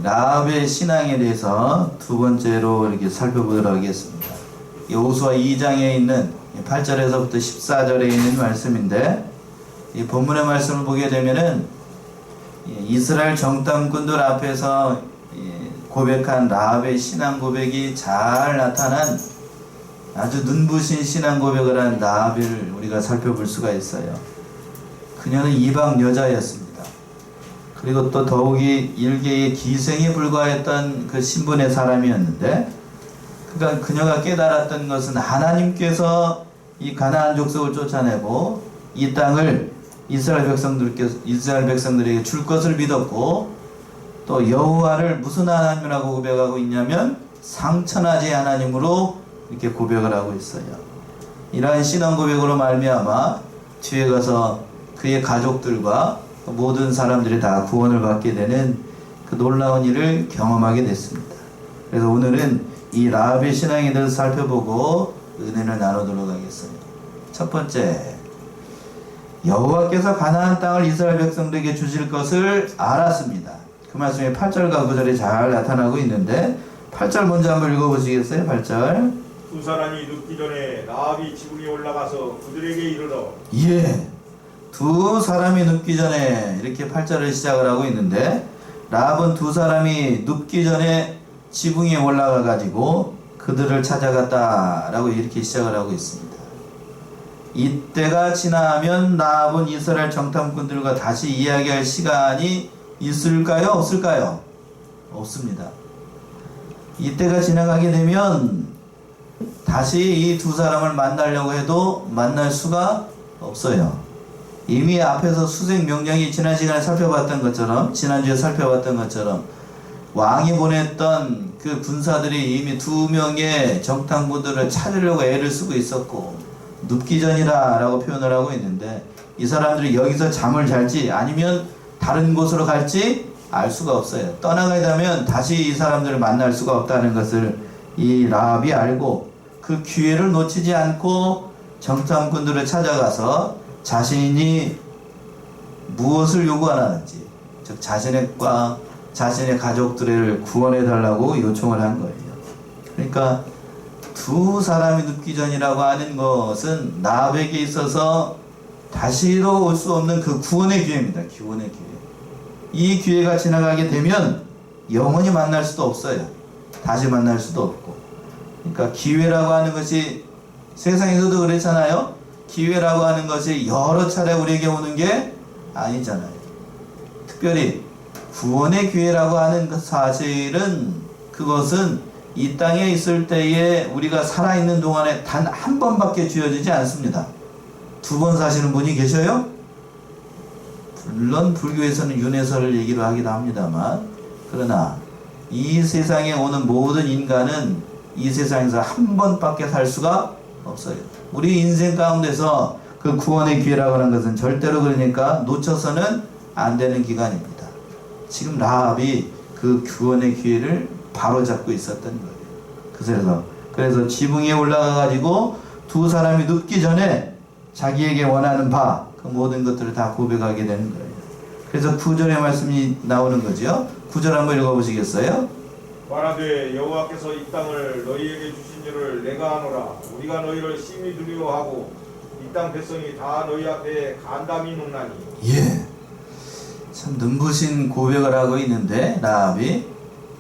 라합의 신앙에 대해서 두 번째로 이렇게 살펴보도록 하겠습니다. 여호수아 2장에 있는 8절에서부터 14절에 있는 말씀인데, 이 본문의 말씀을 보게 되면은 이스라엘 정탐꾼들 앞에서 고백한 라합의 신앙 고백이 잘 나타난 아주 눈부신 신앙 고백을 한 라합을 우리가 살펴볼 수가 있어요. 그녀는 이방 여자였습니다. 그리고 또 더욱이 일개의 기생에 불과했던 그 신분의 사람이었는데, 그러니까 그녀가 깨달았던 것은 하나님께서 이 가나안 족속을 쫓아내고 이 땅을 이스라엘 백성들에게 줄 것을 믿었고, 또 여호와를 무슨 하나님이라고 고백하고 있냐면 상천하지 하나님으로 이렇게 고백을 하고 있어요. 이러한 신앙 고백으로 말미암아 뒤에 가서 그의 가족들과 모든 사람들이 다 구원을 받게 되는 그 놀라운 일을 경험하게 됐습니다. 그래서 오늘은 이 라합의 신앙에 대해서 살펴보고 은혜를 나누도록 하겠습니다. 첫 번째, 여호와께서 가나안 땅을 이스라엘 백성들에게 주실 것을 알았습니다. 그 말씀이 8절과 9절에 잘 나타나고 있는데, 8절 먼저 한번 읽어보시겠어요? 8절. 두 사람이 눕기 전에 라합이 지붕에 올라가서 그들에게 이르러. 예, 두 사람이 눕기 전에, 이렇게 8절을 시작을 하고 있는데, 라합은 두 사람이 눕기 전에 지붕에 올라가 가지고 그들을 찾아갔다라고 이렇게 시작을 하고 있습니다. 이때가 지나면 라합은 이스라엘 정탐꾼들과 다시 이야기할 시간이 있을까요? 없을까요? 없습니다. 이때가 지나가게 되면 다시 이 두 사람을 만나려고 해도 만날 수가 없어요. 이미 앞에서 수색 명령이 지난 시간에 살펴봤던 것처럼, 지난주에 살펴봤던 것처럼 왕이 보냈던 그 군사들이 이미 두 명의 정탐꾼들을 찾으려고 애를 쓰고 있었고, 눕기 전이라 라고 표현을 하고 있는데, 이 사람들이 여기서 잠을 잘지 아니면 다른 곳으로 갈지 알 수가 없어요. 떠나가야 되면 다시 이 사람들을 만날 수가 없다는 것을 이 라합이 알고, 그 기회를 놓치지 않고 정탐꾼들을 찾아가서 자신이 무엇을 요구하는지, 즉 자신과 자신의 가족들을 구원해 달라고 요청을 한 거예요. 그러니까 두 사람이 눕기 전이라고 하는 것은 라합에게 있어서 다시도 올 수 없는 그 구원의 기회입니다. 구원의 기회. 이 기회가 지나가게 되면 영원히 만날 수도 없어요. 다시 만날 수도 없고. 그러니까 기회라고 하는 것이 세상에서도 그렇잖아요. 기회라고 하는 것이 여러 차례 우리에게 오는 게 아니잖아요. 특별히 구원의 기회라고 하는 그 사실은, 그것은 이 땅에 있을 때에 우리가 살아있는 동안에 단 한 번밖에 주어지지 않습니다. 두 번 사시는 분이 계셔요? 물론 불교에서는 윤회설을 얘기로 하기도 합니다만, 그러나 이 세상에 오는 모든 인간은 이 세상에서 한 번밖에 살 수가 없어요. 우리 인생 가운데서 그 구원의 기회라고 하는 것은 절대로, 그러니까 놓쳐서는 안 되는 기간입니다. 지금 라합이 그 구원의 기회를 바로잡고 있었던 거예요. 그래서 지붕에 올라가 가지고 두 사람이 눕기 전에 자기에게 원하는 바, 그 모든 것들을 다 고백하게 되는 거예요. 그래서 9절의 말씀이 나오는 거죠. 9절 한번 읽어보시겠어요? 말하되 여호와께서 이 땅을 너희에게 주신 줄을 내가 아노라. 우리가 너희를 심히 두려워하고 이 땅 백성이 다 너희 앞에 간담이 높나니. 예, 참 눈부신 고백을 하고 있는데, 라합이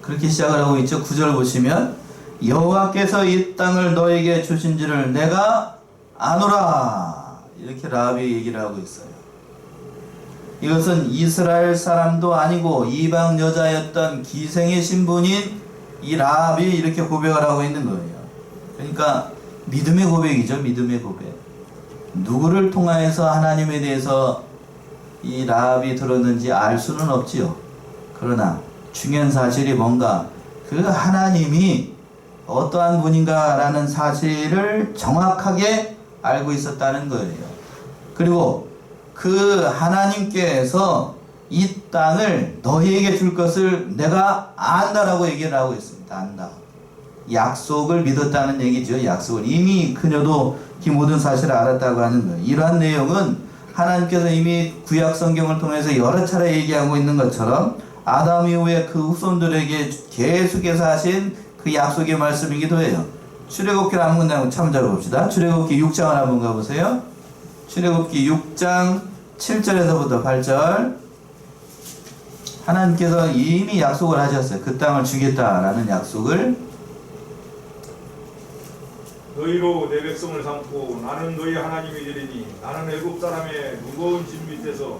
그렇게 시작을 하고 있죠. 9절 보시면 여호와께서 이 땅을 너에게 주신 줄을 내가 아노라, 이렇게 라합이 얘기를 하고 있어요. 이것은 이스라엘 사람도 아니고 이방 여자였던 기생의 신분인 이 라합이 이렇게 고백을 하고 있는 거예요. 그러니까 믿음의 고백이죠. 믿음의 고백. 누구를 통하여서 하나님에 대해서 이 라합이 들었는지 알 수는 없지요. 그러나 중요한 사실이 뭔가, 그 하나님이 어떠한 분인가 라는 사실을 정확하게 알고 있었다는 거예요. 그리고 그 하나님께서 이 땅을 너희에게 줄 것을 내가 안다라고 얘기를 하고 있습니다. 안다. 약속을 믿었다는 얘기죠. 약속을. 이미 그녀도 이 모든 사실을 알았다고 하는 거예요. 이러한 내용은 하나님께서 이미 구약 성경을 통해서 여러 차례 얘기하고 있는 것처럼 아담 이후에 그 후손들에게 계속해서 하신 그 약속의 말씀이기도 해요. 출애굽기를 한 문장 참조해 봅시다. 출애굽기 6장을 한번 가보세요. 출애굽기 6장 7절에서부터 8절. 하나님께서 이미 약속을 하셨어요. 그 땅을 주겠다라는 약속을. 너희로 내 백성을 삼고 나는 너희 하나님이 되리니 나는 애굽 사람의 무거운 짐 밑에서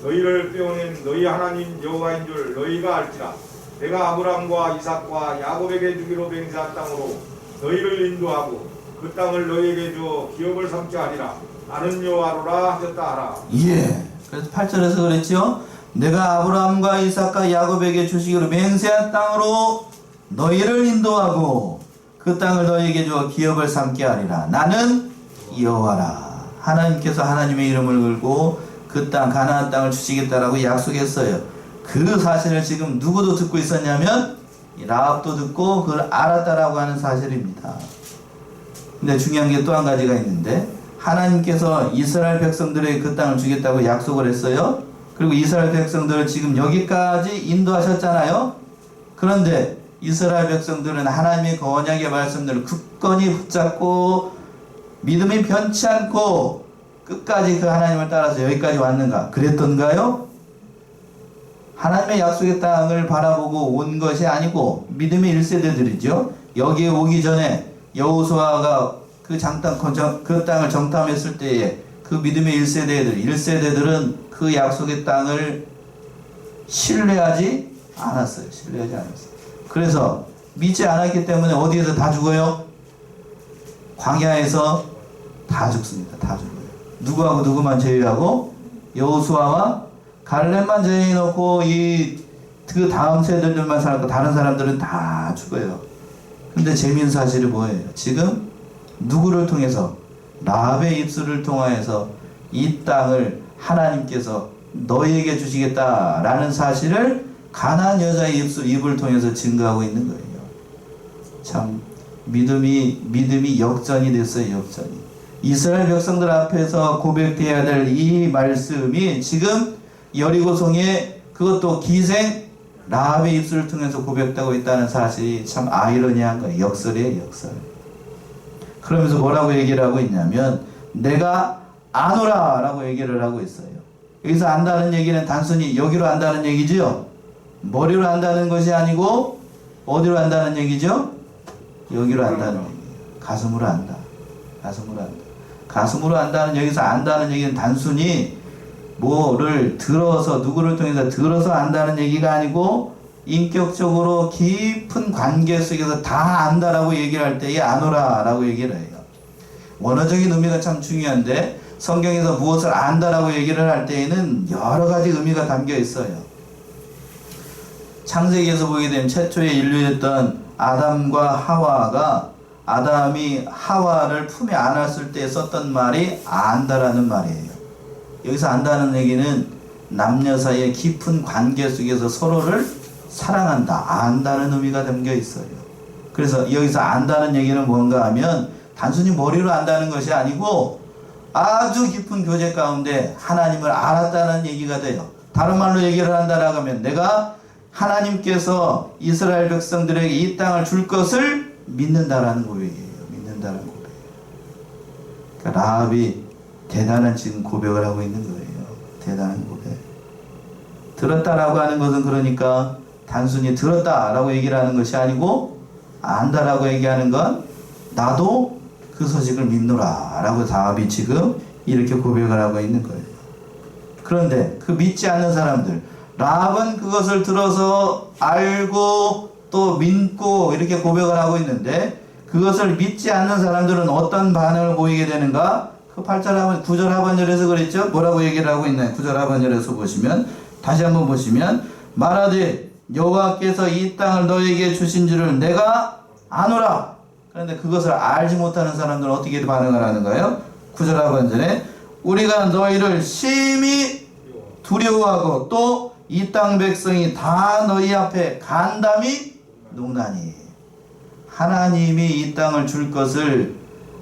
너희를 빼어낸 너희 하나님 여호와인 줄 너희가 알지라. 내가 아브라함과 이삭과 야곱에게 주기로 맹세한 땅으로 너희를 인도하고 그 땅을 너희에게 주어 기업을 삼게 하리라. 나는 여호와로라 하셨다 하라. 예. 그래서 8절에서 그랬죠. 내가 아브라함과 이삭과 야곱에게 주시기로 맹세한 땅으로 너희를 인도하고 그 땅을 너희에게 주어 기업을 삼게 하리라. 나는 여호와라. 하나님께서 하나님의 이름을 걸고 그 땅 가나안 땅을 주시겠다라고 약속했어요. 그 사실을 지금 누구도 듣고 있었냐면 라합도 듣고 그걸 알았다라고 하는 사실입니다. 근데 중요한 게 또 한 가지가 있는데, 하나님께서 이스라엘 백성들에게 그 땅을 주겠다고 약속을 했어요. 그리고 이스라엘 백성들을 지금 여기까지 인도하셨잖아요. 그런데 이스라엘 백성들은 하나님의 그 언약의 말씀들을 굳건히 붙잡고 믿음이 변치 않고 끝까지 그 하나님을 따라서 여기까지 왔는가? 그랬던가요? 하나님의 약속의 땅을 바라보고 온 것이 아니고 믿음의 1세대들이죠. 여기에 오기 전에 여호수아가 그 땅을 정탐했을 때에 그 믿음의 1세대들은 그 약속의 땅을 신뢰하지 않았어요. 그래서 믿지 않았기 때문에 어디에서 다 죽어요? 광야에서 다 죽습니다. 다 죽어요. 누구하고 누구만 제외하고 여호수아와 갈렙만 제외해놓고 그 다음 세대들만 살았고 다른 사람들은 다 죽어요. 근데 재미있는 사실이 뭐예요? 지금 누구를 통해서? 라합의 입술을 통하여서 이 땅을 하나님께서 너희에게 주시겠다라는 사실을 가나안 여자의 입을 통해서 증거하고 있는 거예요. 참 믿음이 역전이 됐어요. 역전이. 이스라엘 백성들 앞에서 고백되어야 될 이 말씀이 지금 여리고성에 그것도 기생 라합의 입술을 통해서 고백되고 있다는 사실이 참 아이러니한 거예요. 역설이에요. 역설. 그러면서 뭐라고 얘기를 하고 있냐면 내가 아노라 라고 얘기를 하고 있어요. 여기서 안다는 얘기는 단순히 여기로 안다는 얘기죠. 머리로 안다는 것이 아니고 어디로 안다는 얘기죠? 여기로 안다는 얘기예요. 가슴으로 안다. 가슴으로 안다. 가슴으로 안다는, 여기서 안다는 얘기는 단순히 뭐를 들어서, 누구를 통해서 들어서 안다는 얘기가 아니고 인격적으로 깊은 관계 속에서 다 안다라고 얘기를 할 때에 아노라라고 얘기를 해요. 원어적인 의미가 참 중요한데 성경에서 무엇을 안다라고 얘기를 할 때에는 여러 가지 의미가 담겨 있어요. 창세기에서 보게 되면 최초의 인류였던 아담과 하와가 아담이 하와를 품에 안았을 때 썼던 말이 안다라는 말이에요. 여기서 안다는 얘기는 남녀 사이의 깊은 관계 속에서 서로를 사랑한다, 안다는 의미가 담겨 있어요. 그래서 여기서 안다는 얘기는 뭔가 하면 단순히 머리로 안다는 것이 아니고 아주 깊은 교제 가운데 하나님을 알았다는 얘기가 돼요. 다른 말로 얘기를 한다라고 하면 내가 하나님께서 이스라엘 백성들에게 이 땅을 줄 것을 믿는다라는 고백이에요. 믿는다라는 고백. 그러니까 라합이 대단한 지금 고백을 하고 있는 거예요. 대단한 고백. 들었다라고 하는 것은 그러니까 단순히 들었다라고 얘기를 하는 것이 아니고 안다라고 얘기하는 건 나도 그 소식을 믿노라 라고 라합이 지금 이렇게 고백을 하고 있는 거예요. 그런데 그 믿지 않는 사람들, 라합은 그것을 들어서 알고 또 믿고 이렇게 고백을 하고 있는데 그것을 믿지 않는 사람들은 어떤 반응을 보이게 되는가? 그 9절 하반절에서 그랬죠? 뭐라고 얘기를 하고 있나요? 9절 하반절에서 보시면, 다시 한번 보시면, 말하되 여호와께서 이 땅을 너에게 주신 줄을 내가 아노라. 그런데 그것을 알지 못하는 사람들은 어떻게 반응을 하는가요? 9절 하반절에 우리가 너희를 심히 두려워하고 또 이 땅 백성이 다 너희 앞에 간담이 농나니. 하나님이 이 땅을 줄 것을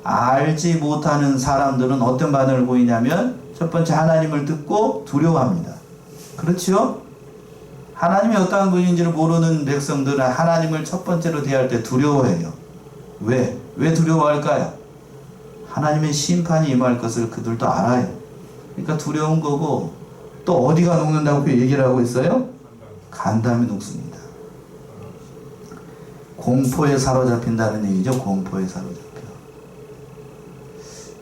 알지 못하는 사람들은 어떤 반응을 보이냐면 첫 번째 하나님을 듣고 두려워합니다. 그렇죠? 하나님이 어떠한 분인지를 모르는 백성들은 하나님을 첫 번째로 대할 때 두려워해요. 왜? 왜 두려워할까요? 하나님의 심판이 임할 것을 그들도 알아요. 그러니까 두려운 거고, 또 어디가 녹는다고 얘기를 하고 있어요? 간담이 녹습니다. 공포에 사로잡힌다는 얘기죠. 공포에 사로잡혀.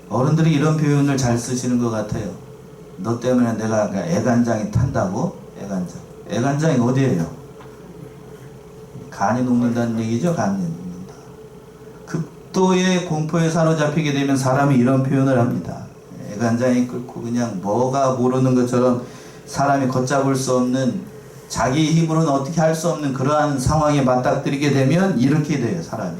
어른들이 이런 표현을 잘 쓰시는 것 같아요. 너 때문에 내가 애간장이 탄다고? 애간장. 애간장이 어디예요? 간이 녹는다는 얘기죠. 간이 녹는다. 극도의 공포에 사로잡히게 되면 사람이 이런 표현을 합니다. 애간장이 끓고 그냥 뭐가 모르는 것처럼 사람이 걷잡을 수 없는, 자기 힘으로는 어떻게 할 수 없는 그러한 상황에 맞닥뜨리게 되면 이렇게 돼요. 사람이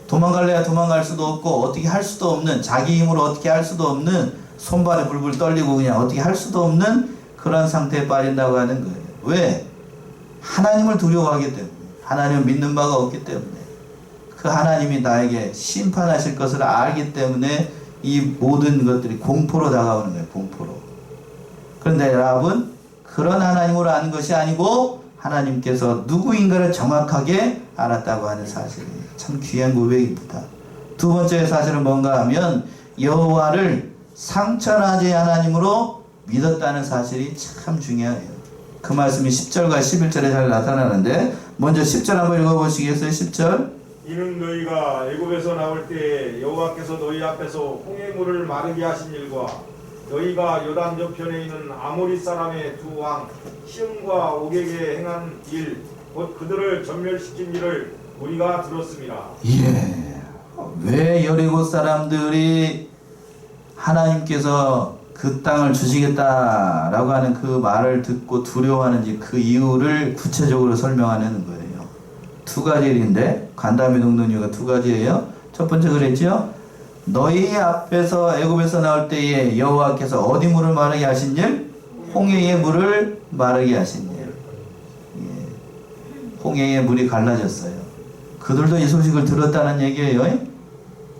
도망갈래야 도망갈 수도 없고 어떻게 할 수도 없는, 자기 힘으로 어떻게 할 수도 없는, 손발이 불불 떨리고 그냥 어떻게 할 수도 없는 그런 상태에 빠진다고 하는 거예요. 왜? 하나님을 두려워하기 때문에, 하나님을 믿는 바가 없기 때문에, 그 하나님이 나에게 심판하실 것을 알기 때문에 이 모든 것들이 공포로 다가오는 거예요. 공포로. 그런데 여러분, 그런 하나님으로 아는 것이 아니고 하나님께서 누구인가를 정확하게 알았다고 하는 사실이 참 귀한 고백입니다. 두 번째 사실은 뭔가 하면 여호와를 상천하지 하나님으로 믿었다는 사실이 참 중요해요. 그 말씀이 10절과 11절에 잘 나타나는데, 먼저 10절 한번 읽어보시겠어요? 10절. 이는 너희가 애굽에서 나올 때에 여호와께서 너희 앞에서 홍해물을 마르게 하신 일과 너희가 요단 저편에 있는 아모리 사람의 두 왕 시온과 옥에게 행한 일, 곧 그들을 전멸시킨 일을 우리가 들었습니다. 예. 왜 여리고 사람들이 하나님께서 그 땅을 주시겠다라고 하는 그 말을 듣고 두려워하는지 그 이유를 구체적으로 설명하는 거예요. 두 가지 일인데, 간담이 녹는 이유가 두 가지예요. 첫 번째 그랬죠? 너희 앞에서 애굽에서 나올 때에 여호와께서 어디 물을 마르게 하신 일? 홍해의 물을 마르게 하신 일. 예. 홍해의 물이 갈라졌어요. 그들도 이 소식을 들었다는 얘기예요.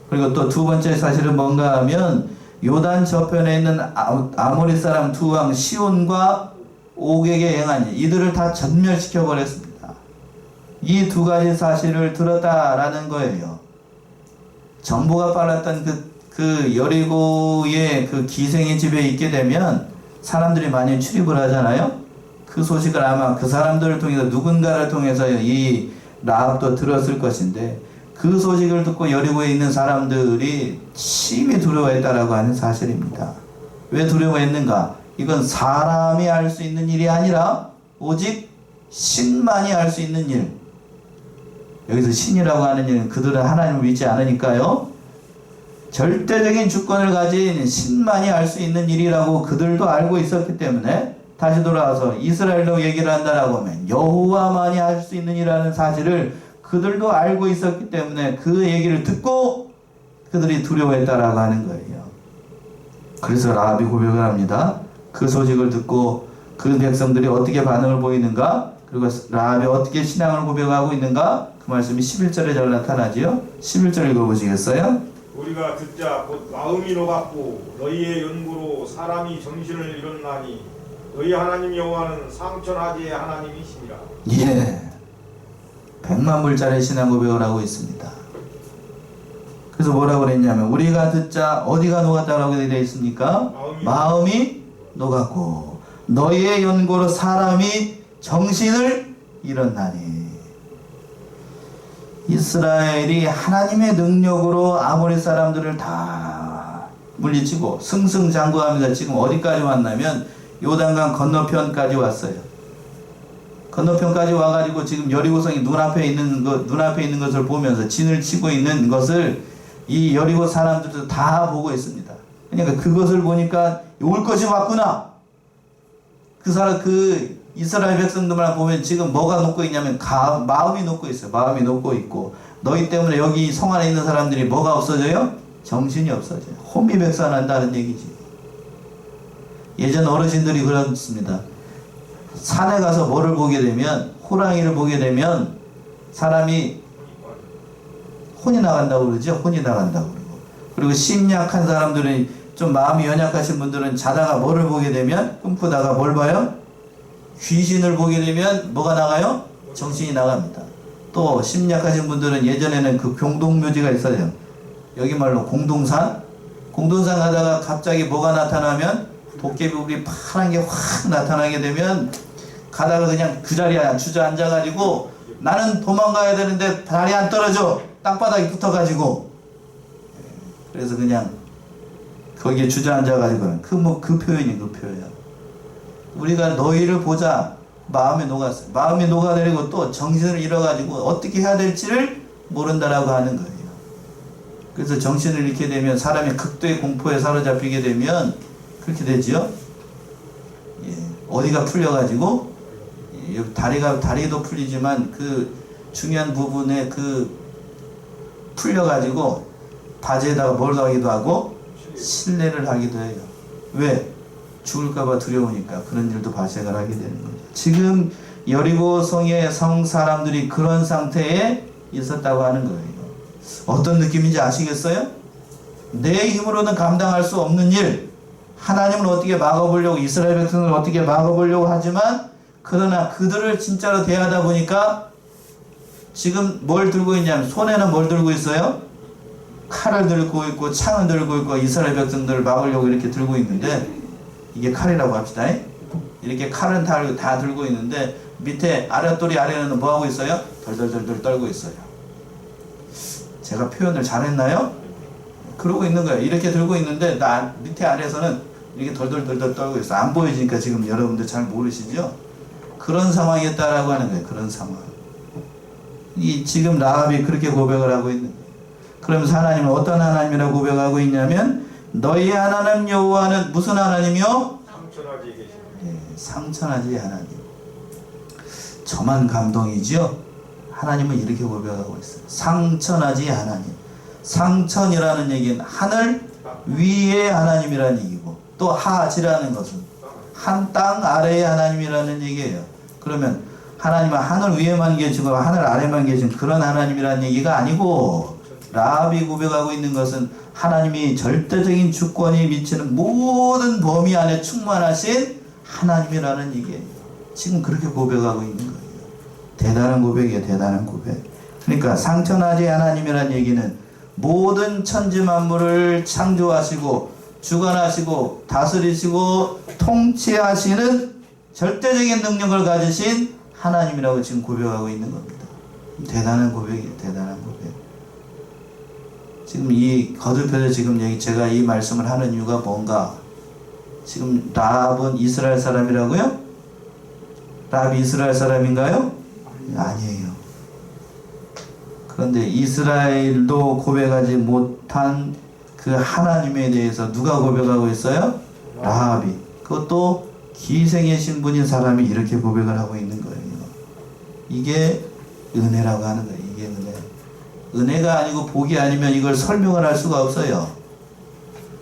그리고 또 두 번째 사실은 뭔가 하면 요단 저편에 있는 아모리 사람 두 왕 시온과 옥에게 행한 일, 이들을 다 전멸시켜 버렸습니다. 이 두 가지 사실을 들었다라는 거예요. 정보가 빨랐던 그 여리고의 그 기생의 집에 있게 되면 사람들이 많이 출입을 하잖아요. 그 소식을 아마 그 사람들을 통해서, 누군가를 통해서 이 라합도 들었을 것인데, 그 소식을 듣고 여리고에 있는 사람들이 심히 두려워했다라고 하는 사실입니다. 왜 두려워했는가? 이건 사람이 할 수 있는 일이 아니라 오직 신만이 할 수 있는 일. 여기서 신이라고 하는 일은 그들은 하나님을 믿지 않으니까요, 절대적인 주권을 가진 신만이 할 수 있는 일이라고 그들도 알고 있었기 때문에, 다시 돌아와서 이스라엘로 얘기를 한다라고 하면 여호와만이 할 수 있는 일이라는 사실을 그들도 알고 있었기 때문에 그 얘기를 듣고 그들이 두려워했다라고 하는 거예요. 그래서 라합이 고백을 합니다. 그 소식을 듣고 그 백성들이 어떻게 반응을 보이는가, 그리고 라합이 어떻게 신앙을 고백하고 있는가, 그 말씀이 11절에 잘 나타나지요. 11절 읽어보시겠어요? 우리가 듣자 곧 마음이 녹았고 너희의 연구로 사람이 정신을 잃었나니 너희 하나님 여호와는 상천하지의 하나님이시니라. 예. 100만 불짜리 신앙 고백을 하고 있습니다. 그래서 뭐라고 그랬냐면, 우리가 듣자 어디가 녹았다라고 되어 있습니까? 마음이 녹았고 너희의 연고로 사람이 정신을 잃었나니. 이스라엘이 하나님의 능력으로 아모리 사람들을 다 물리치고 승승장구하면서 지금 어디까지 왔냐면 요단강 건너편까지 왔어요. 건너편까지 와가지고 지금 여리고성이 눈앞에 있는 것을 보면서 진을 치고 있는 것을 이 여리고 사람들도 다 보고 있습니다. 그러니까 그것을 보니까 올 것이 왔구나. 그 이스라엘 백성들만 보면 지금 뭐가 녹고 있냐면 마음이 녹고 있어요. 마음이 녹고 있고, 너희 때문에 여기 성 안에 있는 사람들이 뭐가 없어져요? 정신이 없어져요. 혼미백산한다는 얘기지. 예전 어르신들이 그렇습니다. 산에 가서 뭐를 보게 되면, 호랑이를 보게 되면 사람이 혼이 나간다고 그러죠. 혼이 나간다고 그러고. 그리고 심약한 사람들은, 좀 마음이 연약하신 분들은 자다가 뭐를 보게 되면, 꿈꾸다가 뭘 봐요? 귀신을 보게 되면 뭐가 나가요? 정신이 나갑니다. 또 심리학하신 분들은 예전에는 그 공동묘지가 있어요. 여기 말로 공동산 가다가 갑자기 뭐가 나타나면 도깨비불이 파란 게 확 나타나게 되면 가다가 그냥 그 자리에 주저앉아 가지고 나는 도망가야 되는데 다리 안 떨어져 땅바닥에 붙어가지고 그래서 그냥 거기에 주저앉아 가지고 그 표현이 그 표현. 우리가 너희를 보자 마음에 녹았어요. 마음에 녹아내리고 또 정신을 잃어가지고 어떻게 해야 될지를 모른다라고 하는 거예요. 그래서 정신을 잃게 되면 사람이 극도의 공포에 사로잡히게 되면 그렇게 되지요. 예, 어디가 풀려가지고 다리도 풀리지만 그 중요한 부분에 그 풀려가지고 바지에다가 뭘 하기도 하고 실례를 하기도 해요. 왜? 죽을까봐 두려우니까 그런 일도 발생을 하게 되는 거죠. 지금 여리고성의 성 사람들이 그런 상태에 있었다고 하는 거예요. 어떤 느낌인지 아시겠어요? 내 힘으로는 감당할 수 없는 일, 하나님을 어떻게 막아보려고, 이스라엘 백성을 어떻게 막아보려고 하지만 그러나 그들을 진짜로 대하다 보니까 지금 뭘 들고 있냐면 손에는 뭘 들고 있어요? 칼을 들고 있고 창을 들고 있고 이스라엘 백성들을 막으려고 이렇게 들고 있는데 이게 칼이라고 합시다. 이렇게 칼은 다 들고 있는데 밑에 아랫도리 아래는 뭐하고 있어요? 덜덜덜덜 떨고 있어요. 제가 표현을 잘했나요? 그러고 있는 거예요. 이렇게 들고 있는데 밑에 아래에서는 이렇게 덜덜덜덜 떨고 있어요. 안 보이니까 지금 여러분들 잘 모르시죠? 그런 상황이었다라고 하는 거예요. 그런 상황. 지금 라합이 그렇게 고백을 하고 있는 거예요. 그러면서 하나님은 어떤 하나님이라고 고백하고 있냐면 너희 하나님 여호와는 무슨 하나님이요? 상천하지 계신 네, 상천하지 하나님. 저만 감동이지요. 하나님은 이렇게 고백하고 있어요. 상천하지 하나님. 상천이라는 얘기는 하늘 위의 하나님이라는 얘기고 또 하지라는 것은 한 땅 아래의 하나님이라는 얘기예요. 그러면 하나님은 하늘 위에만 계시고 하늘 아래만 계신 그런 하나님이라는 얘기가 아니고 라합이 고백하고 있는 것은 하나님이 절대적인 주권이 미치는 모든 범위 안에 충만하신 하나님이라는 얘기예요. 지금 그렇게 고백하고 있는 거예요. 대단한 고백이에요. 대단한 고백. 그러니까 상천하지 하나님이라는 얘기는 모든 천지 만물을 창조하시고 주관하시고 다스리시고 통치하시는 절대적인 능력을 가지신 하나님이라고 지금 고백하고 있는 겁니다. 대단한 고백이에요. 대단한 고백. 지금 이 거듭해서 지금 제가 이 말씀을 하는 이유가 뭔가? 지금 라합은 이스라엘 사람이라고요? 라합이 이스라엘 사람인가요? 아니에요. 그런데 이스라엘도 고백하지 못한 그 하나님에 대해서 누가 고백하고 있어요? 라합이. 그것도 기생의 신분인 사람이 이렇게 고백을 하고 있는 거예요. 이게 은혜라고 하는 거예요. 이게 은혜. 은혜가 아니고 복이 아니면 이걸 설명을 할 수가 없어요.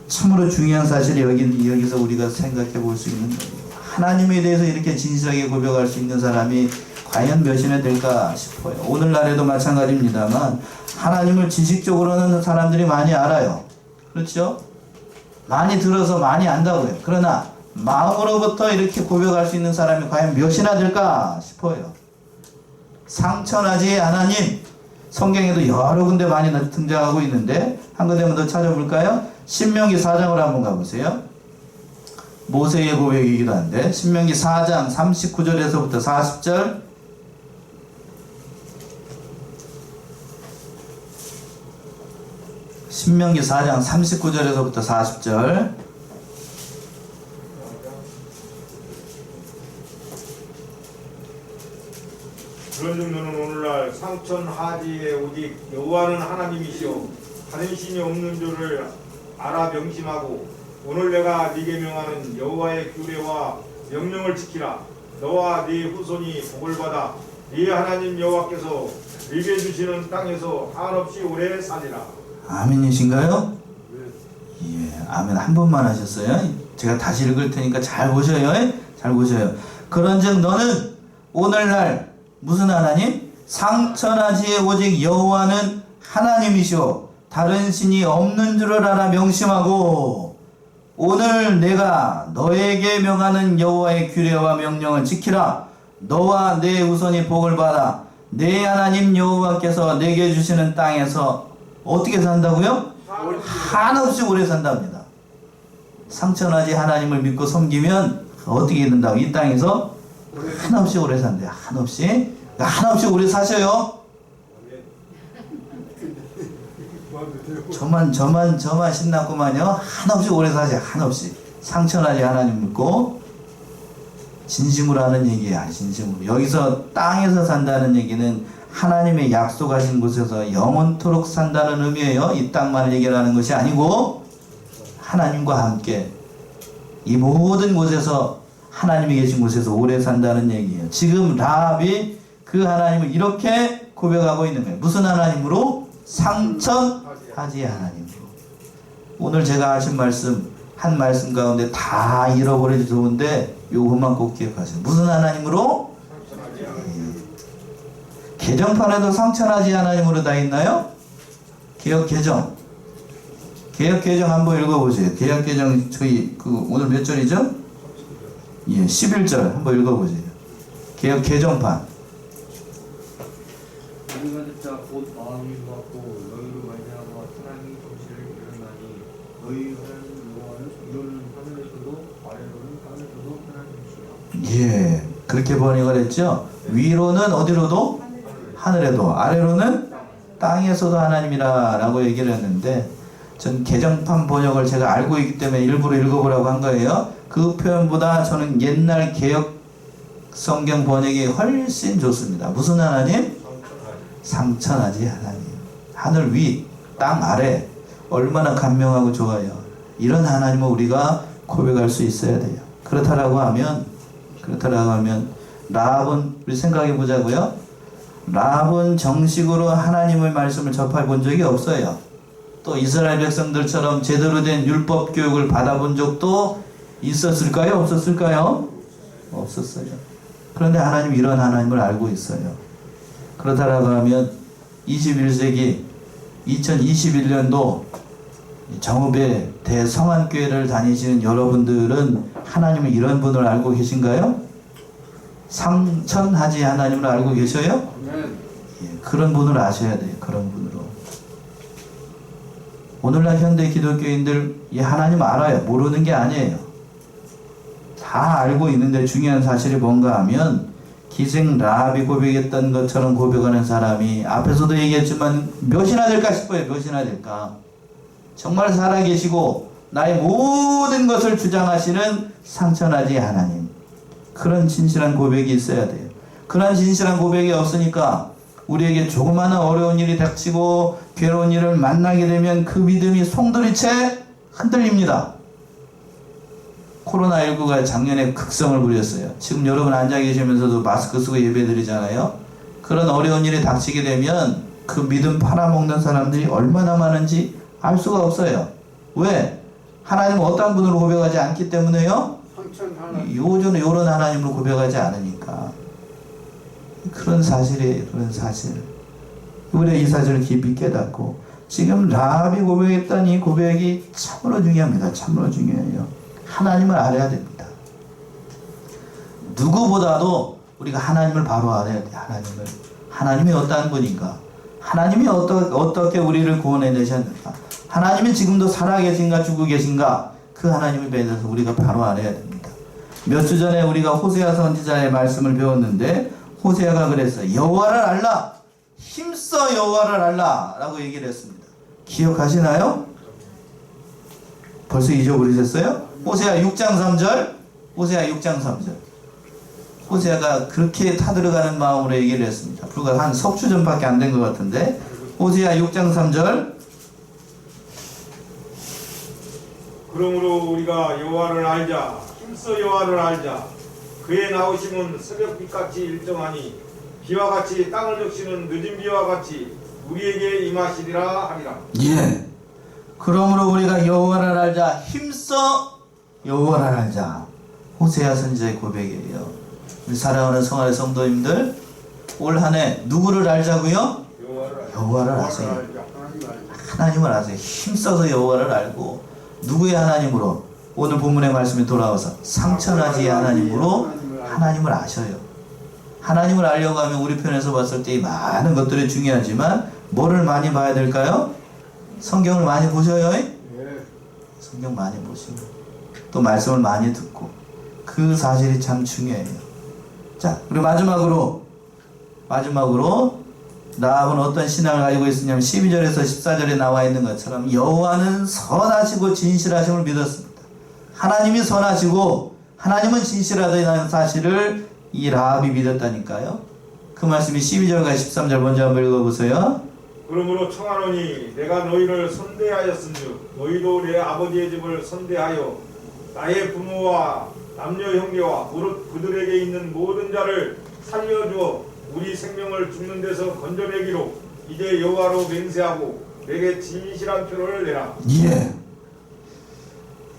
참으로 중요한 사실이 여기서 우리가 생각해 볼 수 있는 거예요. 하나님에 대해서 이렇게 진실하게 고백할 수 있는 사람이 과연 몇이나 될까 싶어요. 오늘날에도 마찬가지입니다만 하나님을 지식적으로는 사람들이 많이 알아요. 그렇죠? 많이 들어서 많이 안다고요. 그러나 마음으로부터 이렇게 고백할 수 있는 사람이 과연 몇이나 될까 싶어요. 상천하지 하나님. 성경에도 여러 군데 많이 등장하고 있는데 한 군데만 더 찾아볼까요? 신명기 4장으로 한번 가보세요. 모세의 고백이기도 한데 신명기 4장 39절에서부터 40절. 신명기 4장 39절에서부터 40절. 그런즉 너는 오늘날 상천 하지에 오직 여호와는 하나님이시오 다른 신이 없는 줄을 알아 명심하고 오늘 내가 네게 명하는 여호와의 규례와 명령을 지키라. 너와 네 후손이 복을 받아 네 하나님 여호와께서 네게 주시는 땅에서 한없이 오래 살리라. 아멘이신가요? 예, 아멘 한 번만 하셨어요. 제가 다시 읽을 테니까 잘 보셔요. 잘 보셔요. 그런즉 너는 오늘날 무슨 하나님? 상천하지에 오직 여호와는 하나님이시오 다른 신이 없는 줄을 알아 명심하고 오늘 내가 너에게 명하는 여호와의 규례와 명령을 지키라. 너와 내 후손이 복을 받아 내 하나님 여호와께서 내게 주시는 땅에서 어떻게 산다고요? 한없이 오래 산답니다. 상처나지 하나님을 믿고 섬기면 어떻게 된다고? 이 땅에서 한없이 오래 산대요. 한없이. 그러니까 한없이 오래 사셔요. 저만 신났구만요. 한없이 오래 사세요. 한없이. 상처나지 하나님 믿고 진심으로 하는 얘기야. 진심으로. 여기서 땅에서 산다는 얘기는 하나님의 약속하신 곳에서 영원토록 산다는 의미예요. 이 땅만 얘기하는 것이 아니고 하나님과 함께 이 모든 곳에서 하나님이 계신 곳에서 오래 산다는 얘기예요. 지금 라합이 그 하나님을 이렇게 고백하고 있는 거예요. 무슨 하나님으로? 상천하지 하나님으로. 오늘 제가 하신 말씀 한 말씀 가운데 다 잃어버려도 좋은데 요것만 꼭 기억하세요. 무슨 하나님으로? 개정판에도 상천하지 하나님으로 다 있나요? 개역 개정 한번 읽어보세요. 개역 개정 저희 오늘 몇 절이죠? 예, 11절 한번 읽어보세요. 개역 개정판. 우리가 듣자 곧 마음이 놓았고 너희로 말미암아 사랑이 정신을 잃었나니 너희 하나님 여호와는 위로는 하늘에서도 아래로는 땅에서도 하나님이시라. 예, 그렇게 번역을 했죠. 위로는 어디로도? 하늘에도, 아래로는 땅에서도 하나님이라 라고 얘기를 했는데, 전 개정판 번역을 제가 알고 있기 때문에 일부러 읽어보라고 한 거예요. 그 표현보다 저는 옛날 개역 성경 번역이 훨씬 좋습니다. 무슨 하나님? 상천하지 하나님. 하늘 위, 땅 아래. 얼마나 간명하고 좋아요. 이런 하나님을 우리가 고백할 수 있어야 돼요. 그렇다라고 하면 라합은 우리 생각해 보자고요. 라합은 정식으로 하나님의 말씀을 접해 본 적이 없어요. 또 이스라엘 백성들처럼 제대로 된 율법 교육을 받아본 적도 있었을까요? 없었을까요? 없었어요. 그런데 하나님 이런 하나님을 알고 있어요. 그렇다라고 하면 21세기 2021년도 정읍의 대성안교회를 다니시는 여러분들은 하나님을 이런 분을 알고 계신가요? 상천하지 하나님을 알고 계셔요? 예, 그런 분을 아셔야 돼요. 그런 분으로. 오늘날 현대 기독교인들 이 하나님 알아요. 모르는 게 아니에요. 다 알고 있는데 중요한 사실이 뭔가 하면 기생 라합이 고백했던 것처럼 고백하는 사람이 앞에서도 얘기했지만 몇이나 될까 싶어요. 몇이나 될까. 정말 살아계시고 나의 모든 것을 주장하시는 상천하지 하나님. 그런 진실한 고백이 있어야 돼요. 그런 진실한 고백이 없으니까 우리에게 조그마한 어려운 일이 닥치고 괴로운 일을 만나게 되면 그 믿음이 송두리째 흔들립니다. 코로나19가 작년에 극성을 부렸어요. 지금 여러분 앉아 계시면서도 마스크 쓰고 예배 드리잖아요. 그런 어려운 일이 닥치게 되면 그 믿음 팔아먹는 사람들이 얼마나 많은지 알 수가 없어요. 왜? 하나님은 어떤 분으로 고백하지 않기 때문에요. 요즘 요런 하나님으로 고백하지 않으니까. 그런 사실이에요. 그런 사실. 우리가 이 사실을 깊이 깨닫고 지금 라합이 고백했던 이 고백이 참으로 중요합니다. 참으로 중요해요. 하나님을 알아야 됩니다. 누구보다도 우리가 하나님을 바로 알아야 돼요. 하나님이 어떠한 분인가? 하나님이 어떻게 우리를 구원해 내셨는가? 하나님이 지금도 살아계신가 죽고 계신가? 그 하나님에 대해서 우리가 바로 알아야 됩니다. 몇 주 전에 우리가 호세아 선지자의 말씀을 배웠는데 호세아가 그랬어요. 여호와를 알라. 힘써 여호와를 알라 라고 얘기를 했습니다. 기억하시나요? 벌써 잊어버리셨어요? 호세아 6장 3절. 호세아 6장 3절. 호세아가 그렇게 타들어가는 마음으로 얘기를 했습니다. 불과 한 석주 전밖에 안 된 것 같은데 호세아 6장 3절. 그러므로 우리가 여호와를 알자. 힘써 여호와를 알자. 그의 나오심은 새벽빛같이 일정하니 비와 같이 땅을 적시는 늦은 비와 같이 우리에게 임하시리라 하리라. 예. 그러므로 우리가 여호와를 알자. 힘써 여호와를 알자. 호세아 선지자의 고백이에요. 우리 사랑하는 성안의 성도님들, 올 한 해 누구를 알자고요? 여호와를 아세요. 하나님을 아세요. 힘써서 여호와를 알고 누구의 하나님으로? 오늘 본문의 말씀에 돌아와서 상천하지 하나님으로 하나님을 아셔요. 하나님을 알려고 하면 우리 편에서 봤을 때 이 많은 것들이 중요하지만 뭐를 많이 봐야 될까요? 성경을 많이 보셔요. 성경 많이 보시고 또 말씀을 많이 듣고 그 사실이 참 중요해요. 자, 그리고 마지막으로 라합은 어떤 신앙을 가지고 있었냐면 12절에서 14절에 나와 있는 것처럼 여호와는 선하시고 진실하심을 믿었습니다. 하나님이 선하시고 하나님은 진실하다는 사실을 이 라합이 믿었다니까요. 그 말씀이 12절과 13절 먼저 한번 읽어보세요. 그러므로 청하노니 내가 너희를 선대하였은즉 너희도 내 아버지의 집을 선대하여 나의 부모와 남녀 형제와 무릇 그들에게 있는 모든 자를 살려주어 우리 생명을 죽는 데서 건져내기로 이제 여호와로 맹세하고 내게 진실한 표를 내라. 예.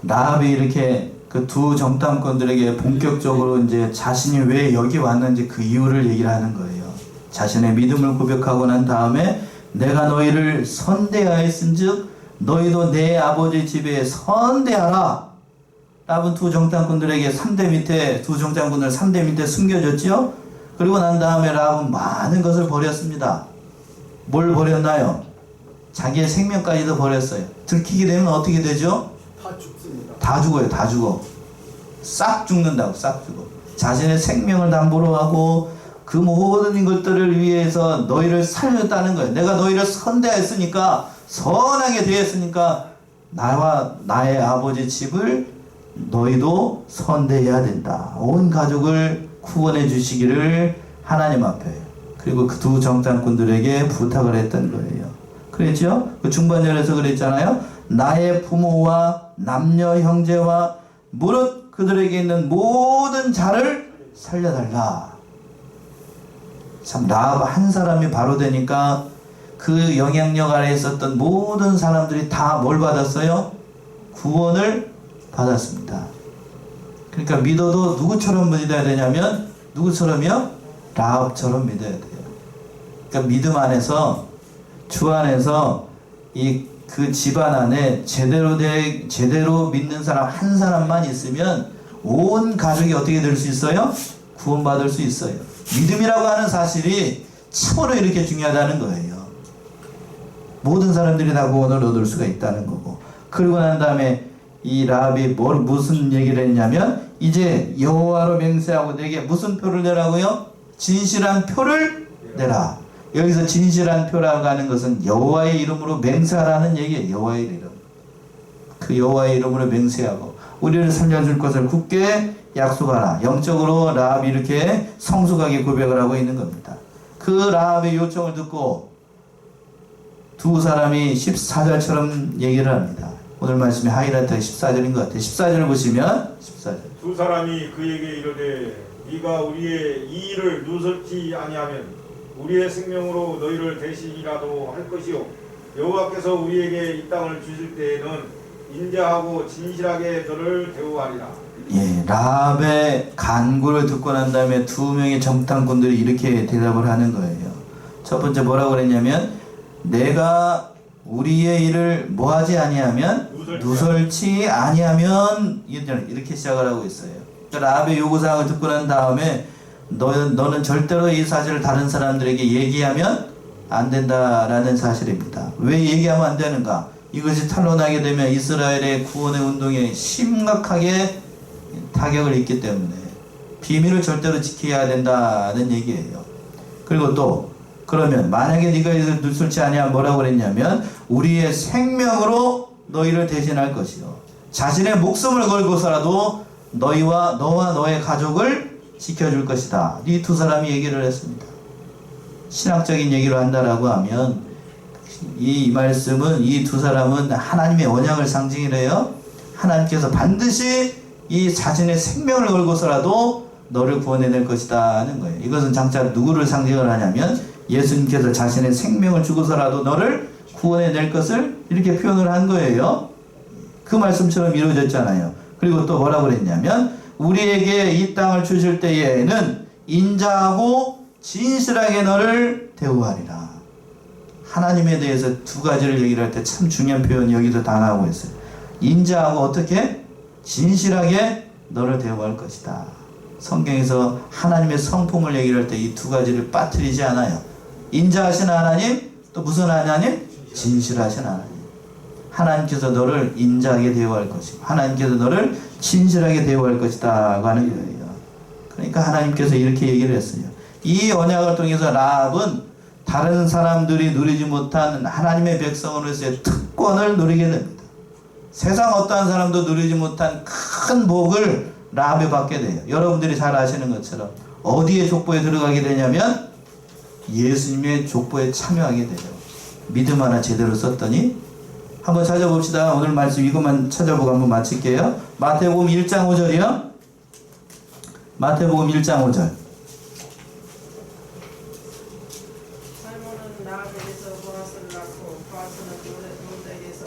라합이 이렇게 그 두 정탐꾼들에게 본격적으로 이제 자신이 왜 여기 왔는지 그 이유를 얘기를 하는 거예요. 자신의 믿음을 고백하고 난 다음에 내가 너희를 선대하였은즉 너희도 내 아버지 집에 선대하라. 라합은 두 정탐꾼들에게 3대 밑에 두 정탐꾼을 3대 밑에 숨겨줬죠. 그리고 난 다음에 라합은 많은 것을 버렸습니다. 뭘 버렸나요? 자기의 생명까지도 버렸어요. 들키게 되면 어떻게 되죠? 다 죽습니다. 다 죽어요. 다 죽어. 싹 죽는다고. 싹 죽어. 자신의 생명을 담보로 하고 그 모든 것들을 위해서 너희를 살렸다는 거예요. 내가 너희를 선대했으니까 선하게 되었으니까 나와 나의 아버지 집을 너희도 선대해야 된다. 온 가족을 구원해 주시기를 하나님 앞에 그리고 그 두 정탐꾼들에게 부탁을 했던 거예요. 그랬죠? 그 중반절에서 그랬잖아요. 나의 부모와 남녀 형제와 무릇 그들에게 있는 모든 자를 살려달라. 참 라합 한 사람이 바로 되니까 그 영향력 아래 있었던 모든 사람들이 다 뭘 받았어요? 구원을 받았습니다. 그러니까 믿어도 누구처럼 믿어야 되냐면 누구처럼요? 라합처럼 믿어야 돼요. 그러니까 믿음 안에서 주 안에서 그 집안 안에 제대로 믿는 사람 한 사람만 있으면 온 가족이 어떻게 될 수 있어요? 구원받을 수 있어요. 믿음이라고 하는 사실이 참으로 이렇게 중요하다는 거예요. 모든 사람들이 다 구원을 얻을 수가 있다는 거고. 그러고 난 다음에 이 라합이 무슨 얘기를 했냐면 이제 여호와로 맹세하고 내게 무슨 표를 내라고요? 진실한 표를 내라. 여기서 진실한 표라고 하는 것은 여호와의 이름으로 맹세하라는 얘기예요. 여호와의 이름. 그 여호와의 이름으로 맹세하고 우리를 살려줄 것을 굳게 약속하라. 영적으로 라합이 이렇게 성숙하게 고백을 하고 있는 겁니다. 그 라합의 요청을 듣고 두 사람이 14절처럼 얘기를 합니다. 오늘 말씀이 하이라이트가 14절인 것 같아요. 14절을 보시면 14절. 두 사람이 그에게 이르되 네가 우리의 이 일을 누설치 아니하면 우리의 생명으로 너희를 대신이라도 할 것이요 여호와께서 우리에게 이 땅을 주실 때에는 인자하고 진실하게 너를 대우하리라. 예, 라합의 간구를 듣고 난 다음에 두 명의 정탐꾼들이 이렇게 대답을 하는 거예요. 첫 번째 뭐라고 그랬냐면 내가 우리의 일을 뭐하지 아니하면 누설치 아니하면 이렇게 시작을 하고 있어요. 라합의 요구사항을 듣고 난 다음에 너는 절대로 이 사실을 다른 사람들에게 얘기하면 안 된다라는 사실입니다. 왜 얘기하면 안 되는가? 이것이 탄로나게 되면 이스라엘의 구원의 운동에 심각하게 타격을 입기 때문에 비밀을 절대로 지켜야 된다는 얘기예요. 그리고 또 그러면 만약에 네가 이것을 누설치 아니하면 뭐라고 그랬냐면 우리의 생명으로 너희를 대신할 것이요 자신의 목숨을 걸고서라도 너와 너의 가족을 지켜줄 것이다. 이 두 사람이 얘기를 했습니다. 신학적인 얘기를 한다라고 하면 이 말씀은 이 두 사람은 하나님의 언약을 상징이래요. 하나님께서 반드시 이 자신의 생명을 걸고서라도 너를 구원해낼 것이다 하는 거예요. 이것은 장차 누구를 상징을 하냐면 예수님께서 자신의 생명을 주고서라도 너를 구원해낼 것을 이렇게 표현을 한 거예요. 그 말씀처럼 이루어졌잖아요. 그리고 또 뭐라고 그랬냐면 우리에게 이 땅을 주실 때에는 인자하고 진실하게 너를 대우하리라. 하나님에 대해서 두 가지를 얘기를 할 때 참 중요한 표현이 여기서 다 나오고 있어요. 인자하고 어떻게? 진실하게 너를 대우할 것이다. 성경에서 하나님의 성품을 얘기할 때 이 두 가지를 빠뜨리지 않아요. 인자하신 하나님, 또 무슨 하나님? 진실하신 하나님. 하나님께서 너를 인자하게 대우할 것이고 하나님께서 너를 진실하게 대우할 것이다 하는 거예요. 그러니까 하나님께서 이렇게 얘기를 했어요. 이 언약을 통해서 라합은 다른 사람들이 누리지 못한 하나님의 백성으로서의 특권을 누리게 됩니다. 세상 어떠한 사람도 누리지 못한 큰 복을 라합이 받게 돼요. 여러분들이 잘 아시는 것처럼 어디에 족보에 들어가게 되냐면 예수님의 족보에 참여하게 돼요. 믿음 하나 제대로 썼더니 한번 찾아봅시다. 오늘 말씀 이것만 찾아보고 한번 마칠게요. 마태복음 1장 5절이요. 마태복음 1장 5절. 살몬은 라합에게서 보아스를 낳고 보아스는 롯에게서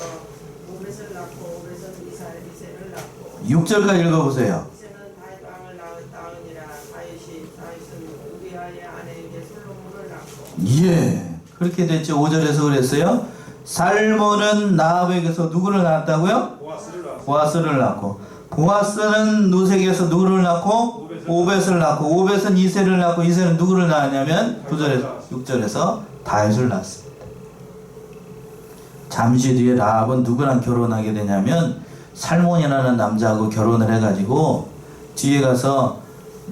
오벳을 낳고 오벳은 이새를 낳고 6절까지 읽어보세요. 이새는 다윗 왕을 낳으니라. 다윗은 우리아의 아내에게 솔로몬을 낳고 예, 그렇게 됐죠. 5절에서 그랬어요. 살몬은 라합에게서 누구를 낳았다고요? 보아스를 낳고 보아스는 룻에게서 누구를 낳고? 오벳을 낳고 오벳은 이새를 낳고 이새는 누구를 낳았냐면 6절에서 다윗을 낳았습니다. 잠시 뒤에 라합은 누구랑 결혼하게 되냐면 살몬이라는 남자하고 결혼을 해가지고 뒤에 가서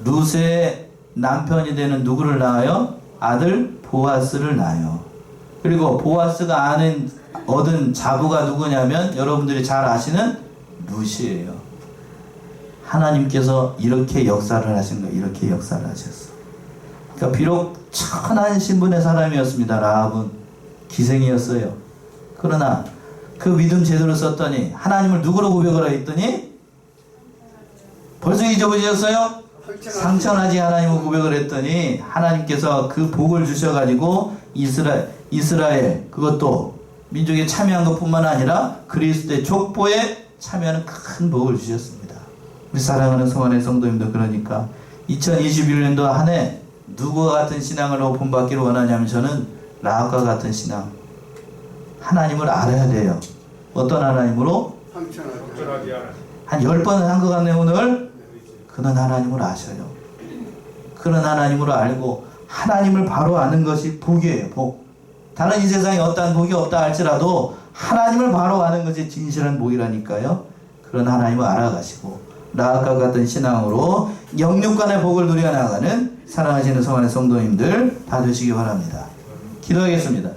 룻의 남편이 되는 누구를 낳아요? 아들 보아스를 낳아요. 그리고 보아스가 얻은 자부가 누구냐면 여러분들이 잘 아시는 룻이에요. 하나님께서 이렇게 역사를 하신 거예요. 이렇게 역사를 하셨어요. 그러니까 비록 천한 신분의 사람이었습니다. 라합은 기생이었어요. 그러나 그 믿음 제대로 썼더니 하나님을 누구로 고백을 했더니 벌써 잊어버리셨어요? 상천하지 하나님을 고백을 했더니 하나님께서 그 복을 주셔가지고 이스라엘 그것도 민족에 참여한 것뿐만 아니라 그리스도의 족보에 참여하는 큰 복을 주셨습니다. 우리 사랑하는 성안의 성도님들, 그러니까 2021년도 한 해 누구와 같은 신앙을 본받기를 원하냐면 저는 라합과 같은 신앙, 하나님을 알아야 돼요. 어떤 하나님으로? 적절하게 하나님. 한 10번은 한 것 같네요. 오늘 그는 하나님을 아셔요. 그는 하나님을 알고 하나님을 바로 아는 것이 복이에요. 복. 다른 이 세상에 어떠한 복이 없다 할지라도 하나님을 바로 아는 것이 진실한 복이라니까요. 그런 하나님을 알아가시고 라합과 같은 신앙으로 영육간의 복을 누려나가는 사랑하시는 성안의 성도님들 다 되시기 바랍니다. 기도하겠습니다.